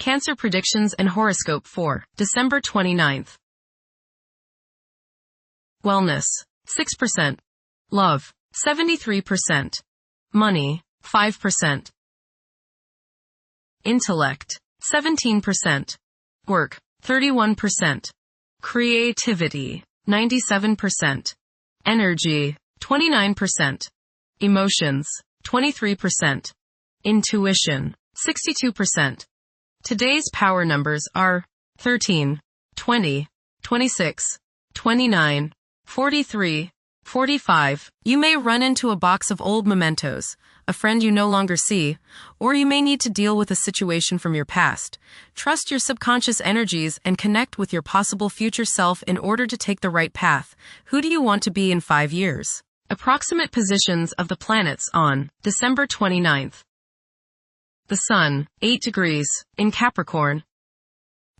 Cancer predictions and horoscope for December 29th. Wellness, 6%. Love, 73%. Money, 5%. Intellect, 17%. Work, 31%. Creativity, 97%. Energy, 29%. Emotions, 23%. Intuition, 62%. Today's power numbers are 13, 20, 26, 29, 43, 45. You may run into a box of old mementos, a friend you no longer see, or you may need to deal with a situation from your past. Trust your subconscious energies and connect with your possible future self in order to take the right path. Who do you want to be in 5 years? Approximate positions of the planets on December 29th. The Sun, 8 degrees, in Capricorn.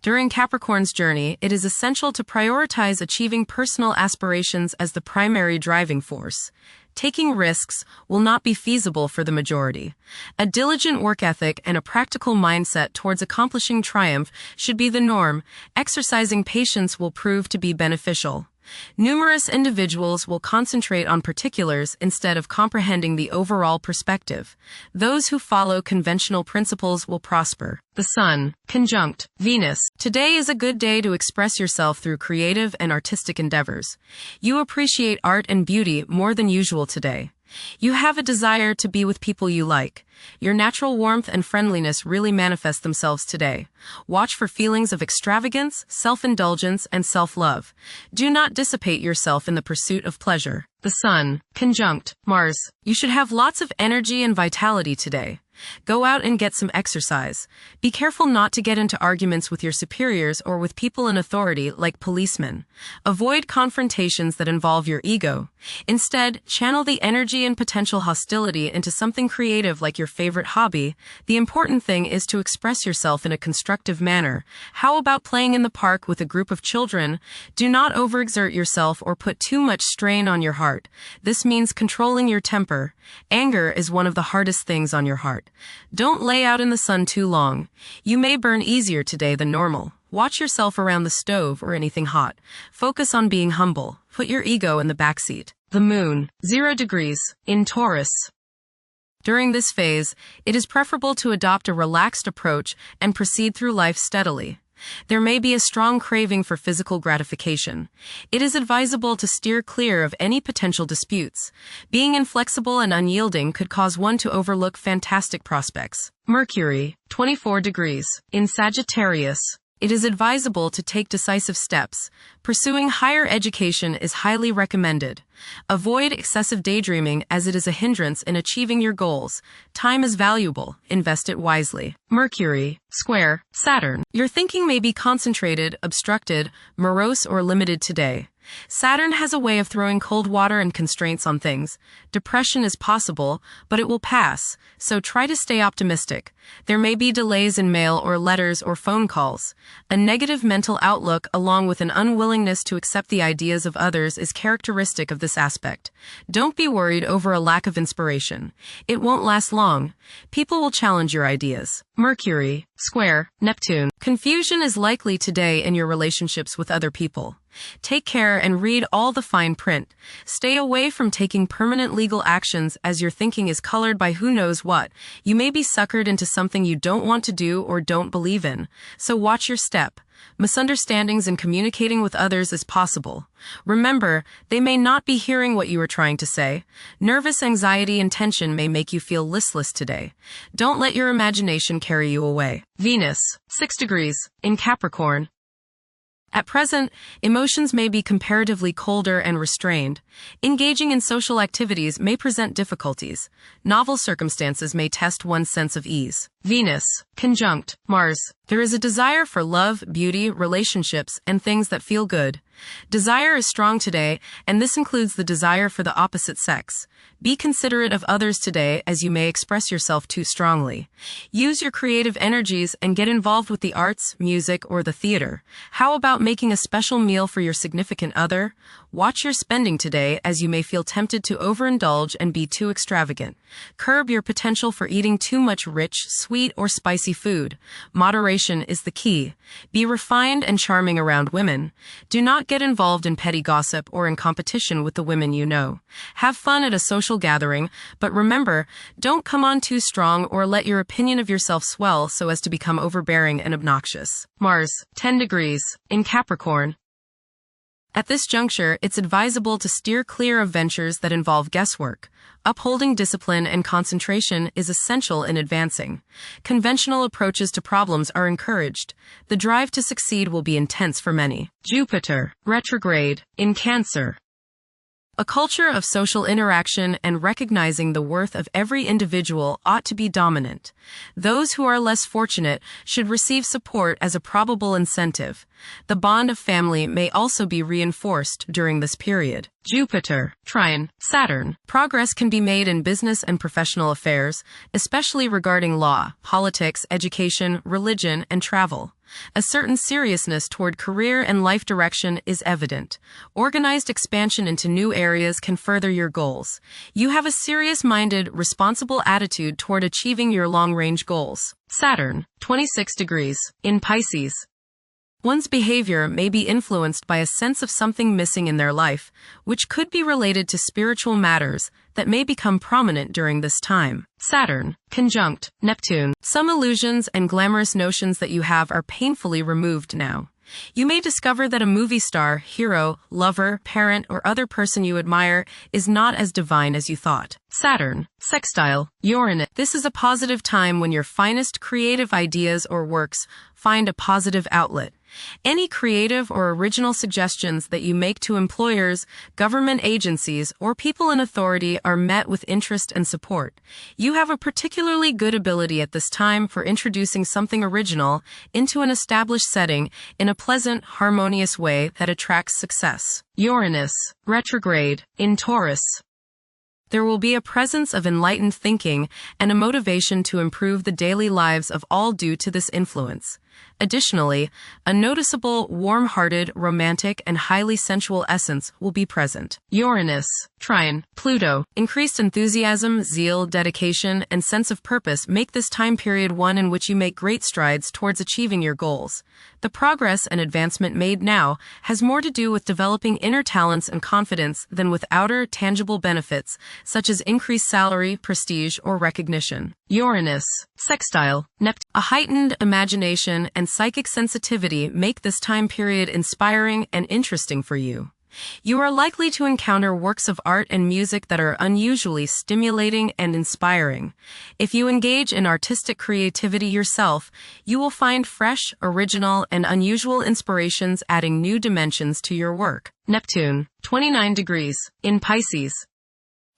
During Capricorn's journey, it is essential to prioritize achieving personal aspirations as the primary driving force. Taking risks will not be feasible for the majority. A diligent work ethic and a practical mindset towards accomplishing triumph should be the norm. Exercising patience will prove to be beneficial. Numerous individuals will concentrate on particulars instead of comprehending the overall perspective. Those who follow conventional principles will prosper. The Sun, conjunct Venus. Today is a good day to express yourself through creative and artistic endeavors. You appreciate art and beauty more than usual today. You have a desire to be with people you like. Your natural warmth and friendliness really manifest themselves today. Watch for feelings of extravagance, self-indulgence, and self-love. Do not dissipate yourself in the pursuit of pleasure. The Sun, conjunct Mars. You should have lots of energy and vitality today. Go out and get some exercise. Be careful not to get into arguments with your superiors or with people in authority like policemen. Avoid confrontations that involve your ego. Instead, channel the energy and potential hostility into something creative like your favorite hobby. The important thing is to express yourself in a constructive manner. How about playing in the park with a group of children? Do not overexert yourself or put too much strain on your heart. This means controlling your temper. Anger is one of the hardest things on your heart. Don't lay out in the sun too long. You may burn easier today than normal. Watch yourself around the stove or anything hot. Focus on being humble. Put your ego in the backseat. The Moon, 0 degrees, in Taurus. During this phase, it is preferable to adopt a relaxed approach and proceed through life steadily. There may be a strong craving for physical gratification. It is advisable to steer clear of any potential disputes. Being inflexible and unyielding could cause one to overlook fantastic prospects. Mercury, 24 degrees, in Sagittarius. It is advisable to take decisive steps. Pursuing higher education is highly recommended. Avoid excessive daydreaming as it is a hindrance in achieving your goals. Time is valuable. Invest it wisely. Mercury, square Saturn. Your thinking may be concentrated, obstructed, morose, or limited today. Saturn has a way of throwing cold water and constraints on things. Depression is possible, but it will pass, so try to stay optimistic. There may be delays in mail or letters or phone calls. A negative mental outlook along with an unwillingness to accept the ideas of others is characteristic of this aspect. Don't be worried over a lack of inspiration. It won't last long. People will challenge your ideas. Mercury, square Neptune. Confusion is likely today in your relationships with other people. Take care and read all the fine print. Stay away from taking permanent legal actions as your thinking is colored by who knows what. You may be suckered into something you don't want to do or don't believe in, so watch your step. Misunderstandings in communicating with others is possible. Remember, they may not be hearing what you are trying to say. Nervous anxiety and tension may make you feel listless today. Don't let your imagination carry you away. Venus, 6 degrees, in Capricorn. At present, emotions may be comparatively colder and restrained. Engaging in social activities may present difficulties. Novel circumstances may test one's sense of ease. Venus, conjunct Mars. There is a desire for love, beauty, relationships, and things that feel good. Desire is strong today, and this includes the desire for the opposite sex. Be considerate of others today as you may express yourself too strongly. Use your creative energies and get involved with the arts, music, or the theater. How about making a special meal for your significant other? Watch your spending today, as you may feel tempted to overindulge and be too extravagant. Curb your potential for eating too much rich, sweet, or spicy food. Moderation is the key. Be refined and charming around women. Do not get involved in petty gossip or in competition with the women you know. Have fun at a social gathering, but remember, don't come on too strong or let your opinion of yourself swell so as to become overbearing and obnoxious. Mars, 10 degrees, in Capricorn. At this juncture, it's advisable to steer clear of ventures that involve guesswork. Upholding discipline and concentration is essential in advancing. Conventional approaches to problems are encouraged. The drive to succeed will be intense for many. Jupiter, retrograde, in Cancer. A culture of social interaction and recognizing the worth of every individual ought to be dominant. Those who are less fortunate should receive support as a probable incentive. The bond of family may also be reinforced during this period. Jupiter, trine, Saturn. Progress can be made in business and professional affairs, especially regarding law, politics, education, religion, and travel. A certain seriousness toward career and life direction is evident. Organized expansion into new areas can further your goals. You have a serious-minded, responsible attitude toward achieving your long-range goals. Saturn, 26 degrees, in Pisces. One's behavior may be influenced by a sense of something missing in their life, which could be related to spiritual matters that may become prominent during this time. Saturn, conjunct Neptune. Some illusions and glamorous notions that you have are painfully removed now. You may discover that a movie star, hero, lover, parent, or other person you admire is not as divine as you thought. Saturn, sextile Uranus. This is a positive time when your finest creative ideas or works find a positive outlet. Any creative or original suggestions that you make to employers, government agencies, or people in authority are met with interest and support. You have a particularly good ability at this time for introducing something original into an established setting in a pleasant, harmonious way that attracts success. Uranus, retrograde, in Taurus. There will be a presence of enlightened thinking and a motivation to improve the daily lives of all due to this influence. Additionally, a noticeable, warm-hearted, romantic, and highly sensual essence will be present. Uranus, trine, Pluto. Increased enthusiasm, zeal, dedication, and sense of purpose make this time period one in which you make great strides towards achieving your goals. The progress and advancement made now has more to do with developing inner talents and confidence than with outer, tangible benefits, such as increased salary, prestige, or recognition. Uranus, sextile Neptune. A heightened imagination and psychic sensitivity make this time period inspiring and interesting for you. You are likely to encounter works of art and music that are unusually stimulating and inspiring. If you engage in artistic creativity yourself, you will find fresh, original, and unusual inspirations adding new dimensions to your work. Neptune, 29 degrees, in Pisces.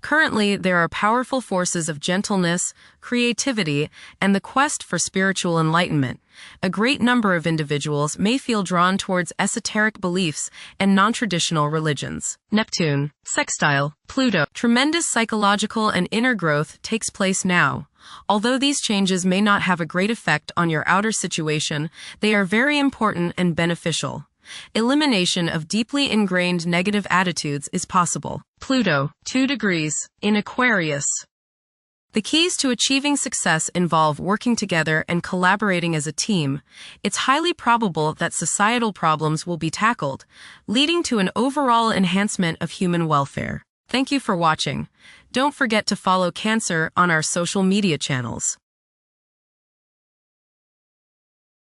Currently, there are powerful forces of gentleness, creativity, and the quest for spiritual enlightenment. A great number of individuals may feel drawn towards esoteric beliefs and non-traditional religions. Neptune, sextile Pluto. Tremendous psychological and inner growth takes place now. Although these changes may not have a great effect on your outer situation, they are very important and beneficial. Elimination of deeply ingrained negative attitudes is possible. Pluto, 2 degrees, in Aquarius. The keys to achieving success involve working together and collaborating as a team. It's highly probable that societal problems will be tackled, leading to an overall enhancement of human welfare. Thank you for watching. Don't forget to follow Cancer on our social media channels.